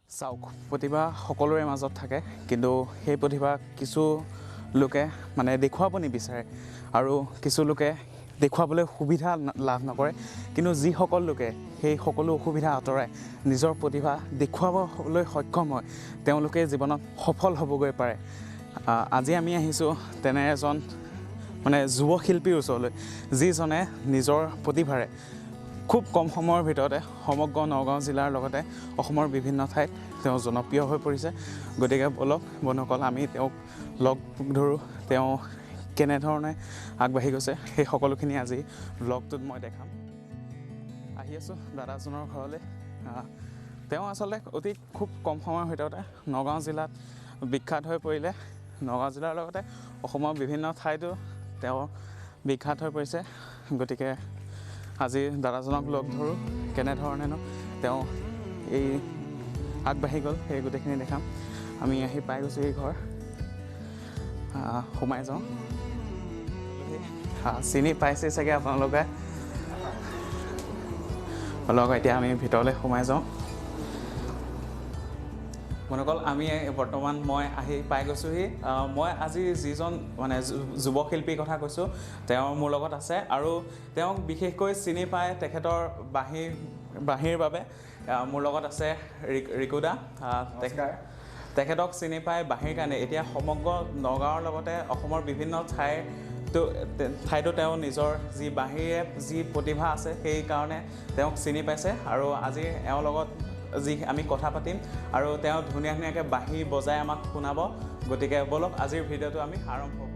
চাওক প্ৰতিভা সকলোৰে মাজত থাকে কিন্তু সেই প্ৰতিভা কিছু লোকে মানে দেখুৱাব নিবিচাৰে আৰু কিছু লোকে দেখুৱাবলৈ সুবিধা লাভ নকৰে কিন্তু যিসকল লোকে সেই সকলো অসুবিধা আঁতৰাই নিজৰ প্ৰতিভা দেখুৱাবলৈ সক্ষম হয় তেওঁলোকে জীৱনত সফল হ'বগৈ পাৰে আজি আমি আহিছোঁ তেনে এজন মানে যুৱ শিল্পীৰ ওচৰলৈ যিজনে নিজৰ প্ৰতিভাৰে খুব কম সময়ৰ ভিতৰতে সমগ্ৰ নগাঁও জিলাৰ লগতে অসমৰ বিভিন্ন ঠাইত তেওঁ জনপ্ৰিয় হৈ পৰিছে গতিকে বলক বন্ধুসকল আমি তেওঁক লগ ধৰোঁ তেওঁ কেনেধৰণে আগবাঢ়ি গৈছে সেই সকলোখিনি আজি ব্লগটোত মই দেখাম আহি আছোঁ দাদাজনৰ ঘৰলৈ তেওঁ আচলতে অতি খুব কম সময়ৰ ভিতৰতে নগাঁও জিলাত বিখ্যাত হৈ পৰিলে নগাঁও জিলাৰ লগতে অসমৰ বিভিন্ন ঠাইতো তেওঁ বিখ্যাত হৈ পৰিছে গতিকে আজি দাদাজনক লগ ধৰোঁ কেনেধৰণেনো তেওঁ এই আগবাঢ়ি গ'ল সেই গোটেইখিনি দেখাম আমি আহি পাই গৈছোঁ এই ঘৰ সোমাই যাওঁ চিনি পাইছে চাগে আপোনালোকে এতিয়া আমি ভিতৰলৈ সোমাই যাওঁ বন্ধুসকল আমি বৰ্তমান মই আহি পাই গৈছোঁহি মই আজি যিজন মানে যুৱ শিল্পীৰ কথা কৈছোঁ তেওঁ মোৰ লগত আছে আৰু তেওঁক বিশেষকৈ চিনি পায় তেখেতৰ বাঁহীৰ বাবে মোৰ লগত আছে ৰিকুদা তেখেতক চিনি পায় বাঁহীৰ কাৰণে এতিয়া সমগ্ৰ নগাঁৱৰ লগতে অসমৰ বিভিন্ন ঠাইতো তেওঁ নিজৰ যি বাঁহীৰে যি প্ৰতিভা আছে সেইকাৰণে তেওঁক চিনি পাইছে আৰু আজি এওঁৰ লগত যি আমি কথা পাতিম আৰু তেওঁ ধুনীয়াকৈ বাঁহী বজাই আমাক শুনাব গতিকে বলক আজিৰ ভিডিঅ'টো আমি আৰম্ভ কৰোঁ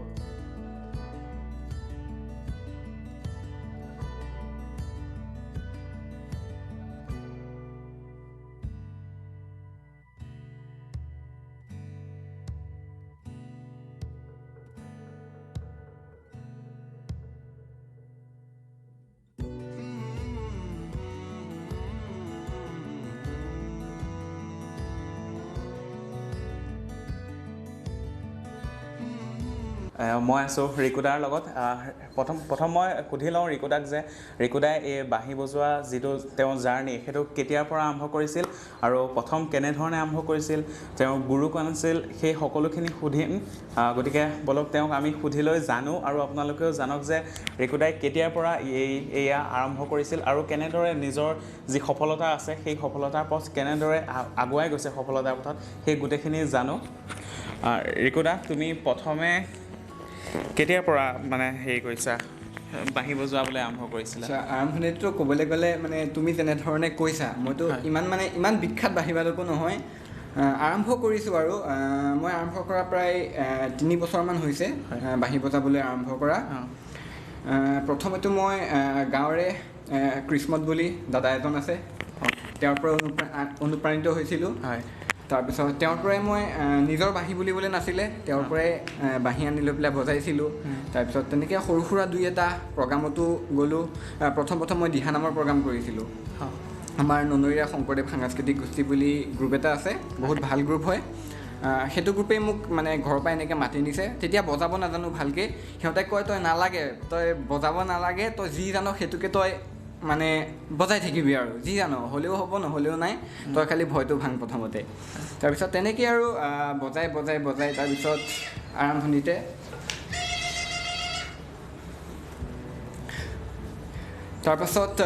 মই আছোঁ ৰিকুদাৰ লগত প্ৰথম মই সুধি লওঁ ৰিকুদাক যে ৰিকুদাই এই বাঁহী বজোৱা যিটো তেওঁৰ জাৰ্ণি সেইটো কেতিয়াৰ পৰা আৰম্ভ কৰিছিল আৰু প্ৰথম কেনেধৰণে আৰম্ভ কৰিছিল তেওঁৰ গুৰু কোন আছিল সেই সকলোখিনি সুধিম গতিকে বলক তেওঁক আমি সুধি লৈ জানো আৰু আপোনালোকেও জানক যে ৰিকুদাই কেতিয়াৰ পৰা এয়া আৰম্ভ কৰিছিল আৰু কেনেদৰে নিজৰ যি সফলতা আছে সেই সফলতাৰ পথ কেনেদৰে আগুৱাই গৈছে সফলতাৰ পথত সেই গোটেইখিনি জানো ৰিকুদা তুমি প্ৰথমে কেতিয়াৰ পৰা মানে হেৰি কৰিছা বাঁহী বজোৱাবলৈ আৰম্ভ কৰিছিলা আৰম্ভণিটো ক'বলৈ গ'লে মানে তুমি যেনেধৰণে কৈছা মইতো ইমান বিখ্যাত বাঁহী বাদকো নহয় আৰম্ভ কৰিছোঁ আৰু মই আৰম্ভ কৰা প্ৰায় 3 বছৰমান হৈছে বাঁহী বজাবলৈ আৰম্ভ কৰা প্ৰথমতে মই গাঁৱৰে কৃষ্ণত বুলি দাদা এজন আছে তেওঁৰ পৰা অনুপ্ৰাণিত হৈছিলোঁ তাৰপিছত তেওঁৰ পৰাই মই নিজৰ বাঁহী বুলিবলৈ নাছিলে তেওঁৰ পৰাই বাঁহী আনি লৈ পেলাই বজাইছিলোঁ তাৰপিছত তেনেকৈ সৰু সুৰা দুই এটা প্ৰগ্ৰামতো গ'লোঁ প্ৰথম মই দিহানামৰ প্ৰগ্ৰাম কৰিছিলোঁ আমাৰ ননৰীয়া শংকৰদেৱ সাংস্কৃতিক গোষ্ঠী বুলি গ্ৰুপ এটা আছে বহুত ভাল গ্ৰুপ হয় সেইটো গ্ৰুপেই মোক মানে ঘৰৰ পৰা এনেকৈ মাতি নিছে তেতিয়া বজাব নাজানো ভালকৈ সিহঁতে কয় তই নালাগে তই বজাব নালাগে তই যি জান সেইটোকে তই মানে বজাই থাকিবি আৰু যি জান হ'লেও হ'ব নহ'লেও নাই তই খালি ভয়টো ভাং প্ৰথমতে তাৰপিছত তেনেকৈ আৰু বজাই তাৰপিছত আৰম্ভণিতে তাৰপাছত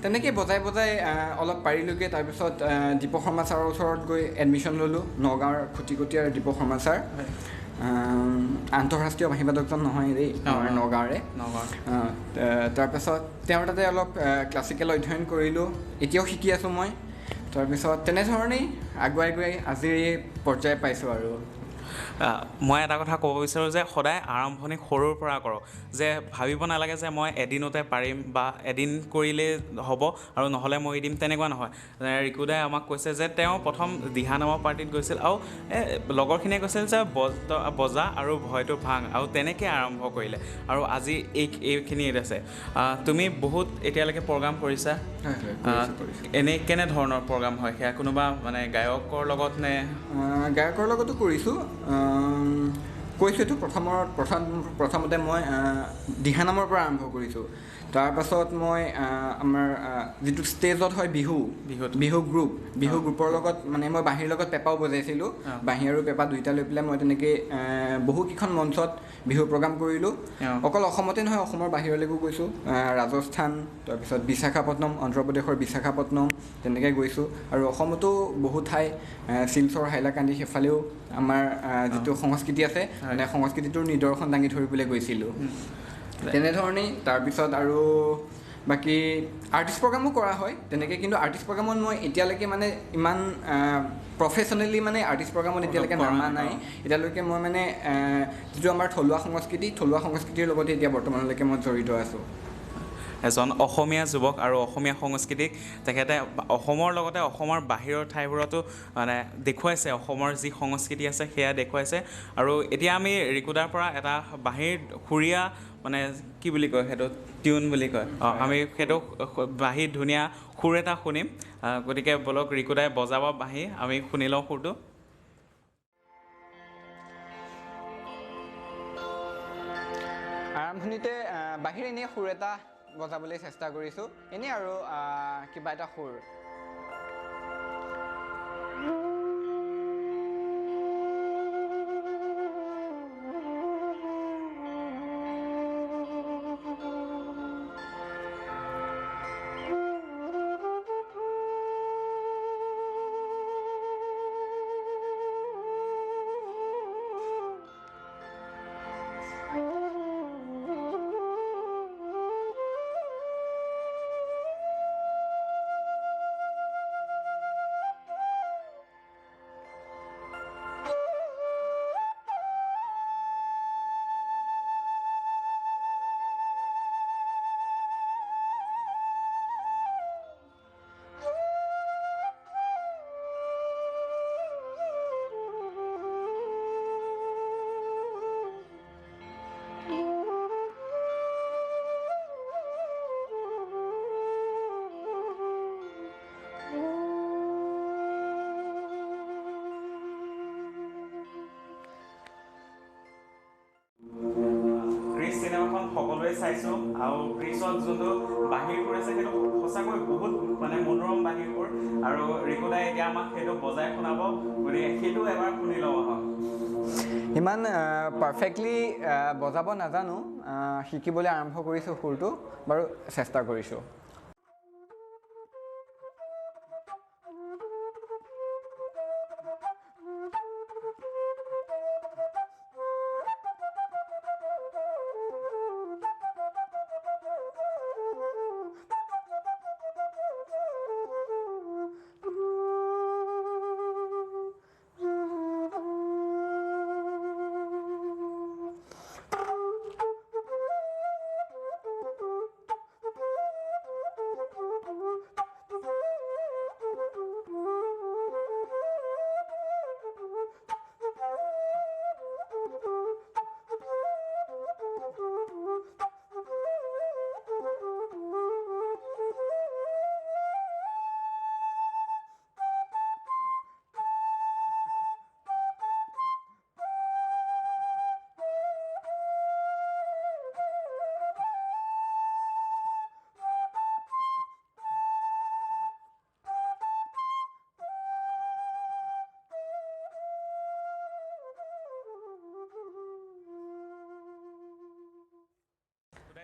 তেনেকৈ বজাই অলপ পাৰিলোগৈ তাৰপিছত দীপক শৰ্মা ছাৰৰ ওচৰত গৈ এডমিশ্যন ল'লোঁ নগাঁৱৰ খুটিকটীয়াৰ দীপক শৰ্মা ছাৰ আন্তঃৰাষ্ট্ৰীয় বাঁহীবাদকজন নহয় দেই আমাৰ নগাঁৱৰে তাৰপাছত তেওঁৰ তাতে অলপ ক্লাছিকেল অধ্যয়ন কৰিলোঁ এতিয়াও শিকি আছোঁ মই তাৰপিছত তেনেধৰণেই আগুৱাই গৈ আজিৰ এই পৰ্যায় পাইছোঁ আৰু মই এটা কথা ক'ব বিচাৰোঁ যে সদায় আৰম্ভণি সৰুৰ পৰা কৰক যে ভাবিব নালাগে যে মই এদিনতে পাৰিম বা এদিন কৰিলেই হ'ব আৰু নহ'লে মই এদিন তেনেকুৱা নহয় ৰিকুদাই আমাক কৈছে যে তেওঁ প্ৰথম দিহা নামৰ পাৰ্টিত গৈছিল আৰু লগৰখিনিয়ে কৈছিল যে বজা আৰু ভয়টো ভাং আৰু তেনেকৈ আৰম্ভ কৰিলে আৰু আজি এইখিনিত আছে তুমি বহুত এতিয়ালৈকে প্ৰগ্ৰাম কৰিছা এনেই কেনেধৰণৰ প্ৰগ্ৰাম হয় সেয়া কোনোবা মানে গায়কৰ লগত নে গায়কৰ লগতো কৰিছোঁ কৈছোঁতো প্ৰথমতে মই দিহানামৰ পৰা আৰম্ভ কৰিছোঁ তাৰপাছত মই আমাৰ যিটো ষ্টেজত হয় বিহু গ্ৰুপৰ লগত মানে মই বাঁহীৰ লগত পেঁপাও বজাইছিলোঁ বাঁহী আৰু পেঁপা দুইটা লৈ পেলাই মই তেনেকৈ বহুকেইখন মঞ্চত বিহু প্ৰগ্ৰাম কৰিলোঁ অকল অসমতে নহয় অসমৰ বাহিৰলৈকো গৈছোঁ ৰাজস্থান তাৰপিছত বিশাখাপট্টনম অন্ধ্ৰপ্ৰদেশৰ বিশাখাপট্টনম তেনেকৈ গৈছোঁ আৰু অসমতো বহু ঠাই শিলচৰ হাইলাকান্দি সেইফালেও আমাৰ যিটো সংস্কৃতি আছে মানে সংস্কৃতিটোৰ নিদৰ্শন দাঙি ধৰিবলৈ গৈছিলোঁ তেনেধৰণেই তাৰপিছত আৰু বাকী আৰ্টিষ্ট প্ৰগ্ৰামো কৰা হয় তেনেকৈ কিন্তু আৰ্টিষ্ট প্ৰগ্ৰামত মই এতিয়ালৈকে মানে ইমান প্ৰফেচনেলি মানে আৰ্টিষ্ট প্ৰগ্ৰামত এতিয়ালৈকে নামা নাই এতিয়ালৈকে মই মানে যিটো আমাৰ থলুৱা সংস্কৃতিৰ লগতে এতিয়া বৰ্তমানলৈকে মই জড়িত আছোঁ এজন অসমীয়া যুৱক আৰু অসমীয়া সংস্কৃতিক তেখেতে অসমৰ লগতে অসমৰ বাহিৰৰ ঠাইবোৰতো মানে দেখুৱাইছে অসমৰ যি সংস্কৃতি আছে সেয়া দেখুৱাইছে আৰু এতিয়া আমি ৰিকুদাৰ পৰা এটা বাঁহীৰ সুৰীয়া মানে কি বুলি কয় সেইটো টিউন বুলি কয় আমি সেইটো বাঁহী ধুনীয়া সুৰ এটা শুনিম গতিকে বলক ৰিকুদাই বজাব বাঁহী আমি শুনি লওঁ সুৰটো আৰম্ভণিতে বাঁহীৰ এনেই সুৰ এটা বজাবলৈ চেষ্টা কৰিছোঁ এনেই আৰু কিবা এটা সুৰ চিনেমাখন সকলোৱে চাইছোঁ আৰু ক্ৰিছত যোনটো বাঁহীৰ সুৰ আছে সেইটো সঁচাকৈ বহুত মানে মনোৰম বাঁহীৰ সুৰ আৰু ৰিকুদাই এতিয়া আমাক সেইটো বজাই শুনাব গতিকে সেইটো এবাৰ শুনি লওঁ আহক ইমান পাৰফেক্টলি বজাব নাজানো শিকিবলৈ আৰম্ভ কৰিছোঁ সুৰটো বাৰু চেষ্টা কৰিছোঁ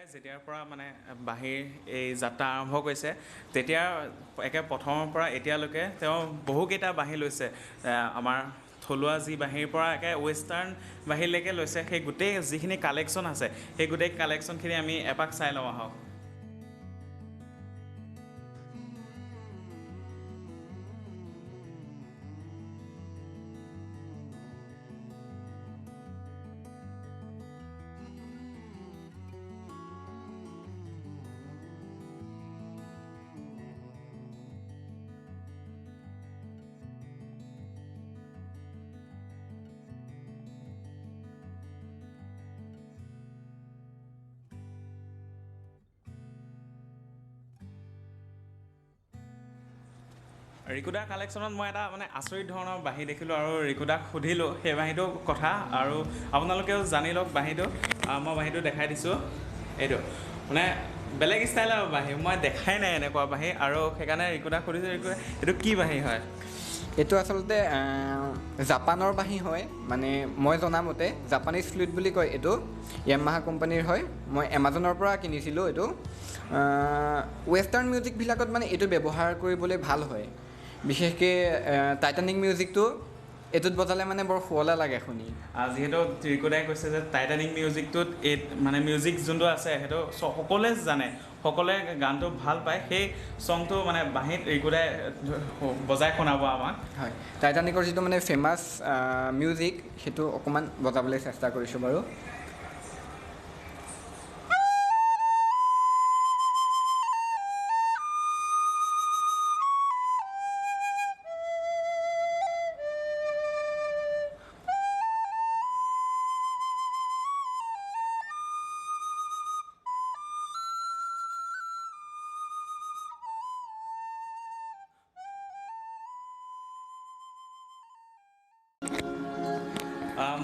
যেতিয়াৰ পৰা মানে বাঁহীৰ এই যাত্ৰা আৰম্ভ কৰিছে তেতিয়া একে প্ৰথমৰ পৰা এতিয়ালৈকে তেওঁ বহুকেইটা বাঁহী লৈছে আমাৰ থলুৱা যি বাঁহীৰ পৰা একে ৱেষ্টাৰ্ণ বাঁহীলৈকে লৈছে সেই গোটেই যিখিনি কালেকশ্যন আছে সেই গোটেই কালেকশ্যনখিনি আমি এপাক চাই লওঁ আহক ৰিকুদাৰ কালেকশ্যনত মই এটা মানে আচৰিত ধৰণৰ বাঁহী দেখিলোঁ আৰু ৰিকুদাক সুধিলোঁ সেই বাঁহীটোৰ কথা আৰু আপোনালোকেও জানি লওক বাঁহীটো মই বাঁহীটো দেখাই দিছোঁ এইটো মানে বেলেগ ষ্টাইলৰ বাঁহী মই দেখাই নাই এনেকুৱা বাঁহী আৰু সেইকাৰণে ৰিকুদাক সুধিছোঁ ৰিকুদা এইটো কি বাঁহী হয় এইটো আচলতে জাপানৰ বাঁহী হয় মানে মই জনামতে জাপানিজ ফ্লুইট বুলি কয় এইটো য়ামাহা কোম্পানীৰ হয় মই এমাজনৰ পৰা কিনিছিলোঁ এইটো ৱেষ্টাৰ্ণ মিউজিকবিলাকত মানে এইটো ব্যৱহাৰ কৰিবলৈ ভাল হয় বিশেষকৈ টাইটানিক মিউজিকটো এইটোত বজালে মানে বৰ শুৱলা লাগে শুনি যিহেতু ৰিকুদাই কৈছে যে টাইটানিক মিউজিকটোত এই মানে মিউজিক যোনটো আছে সেইটো সকলোৱে জানে সকলোৱে গানটো ভাল পায় সেই ছংটো মানে বাঁহীত ৰিকুদাই বজাই শুনাব আমাক হয় টাইটানিকৰ যিটো মানে ফেমাছ মিউজিক সেইটো অকণমান বজাবলৈ চেষ্টা কৰিছোঁ বাৰু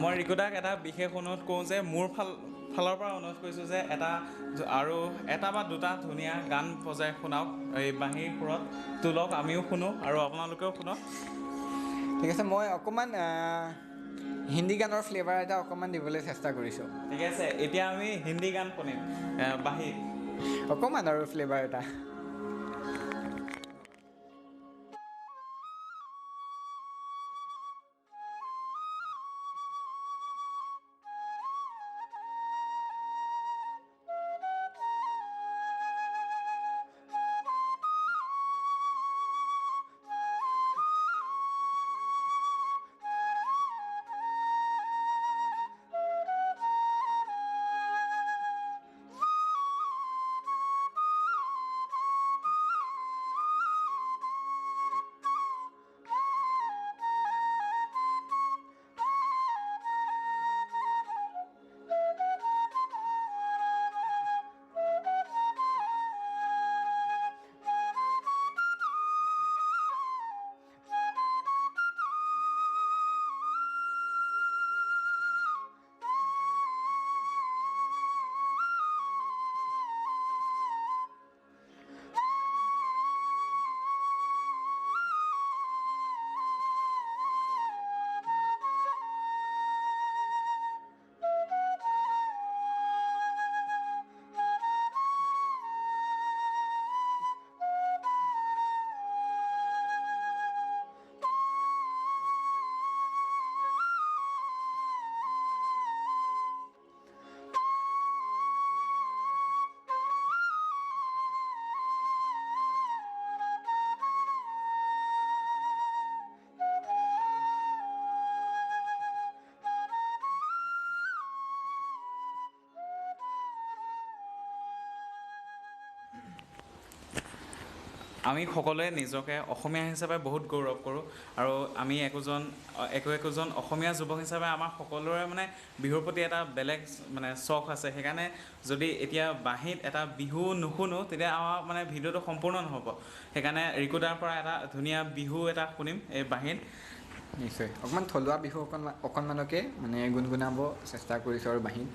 মই ৰিকুদাক এটা বিশেষ অনুৰোধ কৰোঁ যে মোৰ ফালৰ পৰা অনুৰোধ কৰিছোঁ যে এটা বা দুটা ধুনীয়া গান বজাই শুনাওক এই বাঁহীৰ সুৰত তোলক আমিও শুনো আৰু আপোনালোকেও শুনক ঠিক আছে মই অকণমান হিন্দী গানৰ ফ্লেভাৰ এটা অকণমান দিবলৈ চেষ্টা কৰিছোঁ ঠিক আছে এতিয়া আমি হিন্দী গান শুনিম বাঁহীত অকণমান আৰু ফ্লেভাৰ এটা আমি সকলোৱে নিজকে অসমীয়া হিচাপে বহুত গৌৰৱ কৰোঁ আৰু আমি একোজন অসমীয়া যুৱক হিচাপে আমাৰ সকলোৰে মানে বিহুৰ প্ৰতি এটা বেলেগ মানে চখ আছে সেইকাৰণে যদি এতিয়া বাঁহীত এটা বিহু নুশুনো তেতিয়া আমাৰ মানে ভিডিঅ'টো সম্পূৰ্ণ নহ'ব সেইকাৰণে ৰিকুদাৰ পৰা এটা ধুনীয়া বিহু এটা শুনিম এই বাঁহীত নিশ্চয় অকণমান থলুৱা বিহু অকণমানকে মানে গুণগুণাব চেষ্টা কৰিছোঁ আৰু বাঁহীত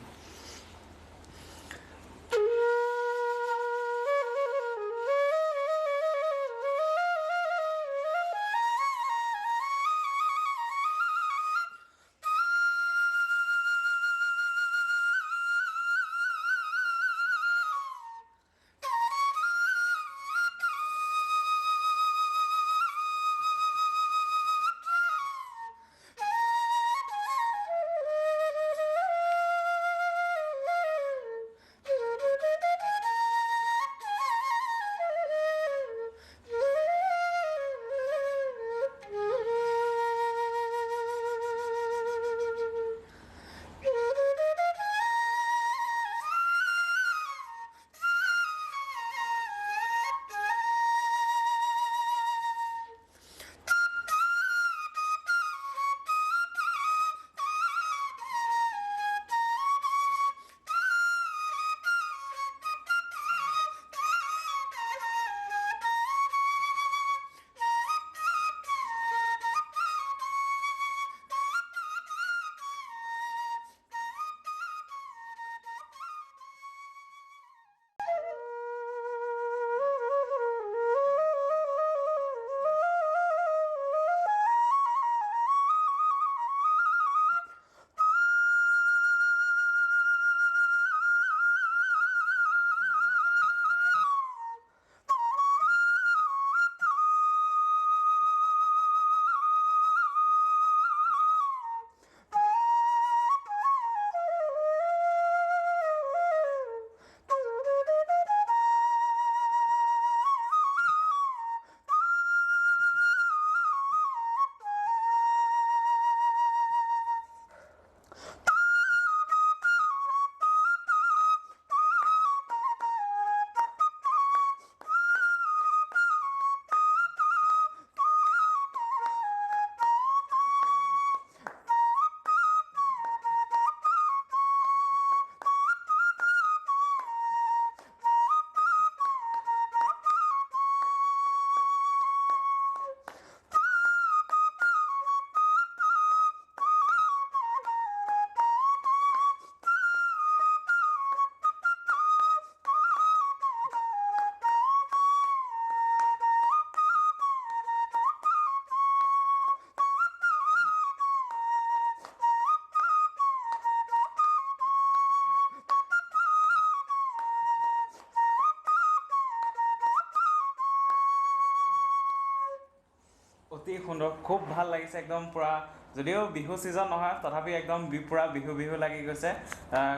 অতি সুন্দৰ খুব ভাল লাগিছে একদম পুৰা যদিও বিহু ছিজন নহয় তথাপি একদম পুৰা বিহু বিহু লাগি গৈছে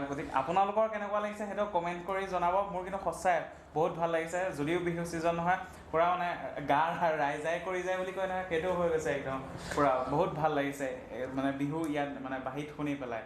গতিকে আপোনালোকৰ কেনেকুৱা লাগিছে সেইটো কমেণ্ট কৰি জনাব মোৰ কিন্তু সঁচাই বহুত ভাল লাগিছে যদিও বিহু ছিজন নহয় পুৰা মানে গা ৰাইজাই কৰি যায় বুলি কয় নহয় সেইটো হৈ গৈছে একদম পুৰা বহুত ভাল লাগিছে মানে বিহু ইয়াত মানে বাঁহীত শুনি পেলাই